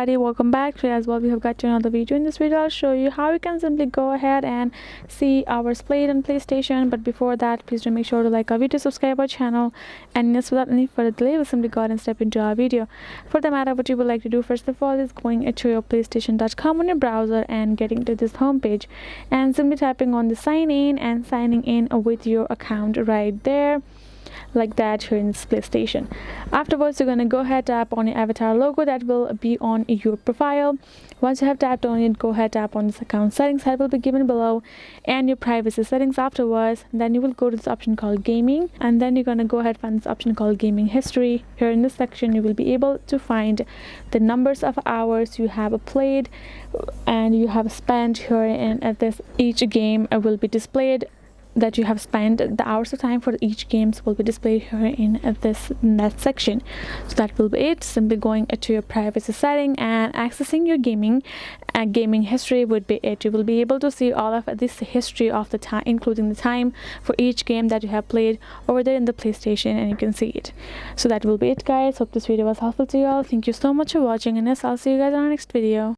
everybody, welcome back. Today as well we have got to another video. In this video I'll show you how you can simply go ahead and see hours played on PlayStation. But before that, please do make sure to like our video, subscribe our channel, and yes, without any further delay, we'll simply go ahead and step into our video. For the matter, what you would like to do first of all is going to your playstation.com on your browser and getting to this home page and simply tapping on the sign in and signing in with your account right there, like that, here in this PlayStation. Afterwards, you're going to go ahead, tap on your avatar logo that will be on your profile. Once you have tapped on it, go ahead, tap on this account settings that will be given below, and your privacy settings. Afterwards, then you will go to this option called gaming, and then you're going to go ahead, find this option called gaming history. Here in this section you will be able to find the numbers of hours you have played and you have spent here, and at this each game will be displayed that you have spent. The hours of time for each games will be displayed here in that section. So that will be it. Simply going to your privacy setting and accessing your gaming history would be it. You will be able to see all of this history of the time, including the time for each game that you have played over there in the PlayStation, and you can see it. So that will be it, guys. Hope this video was helpful to you all. Thank you so much for watching, and yes, I'll see you guys in our next video.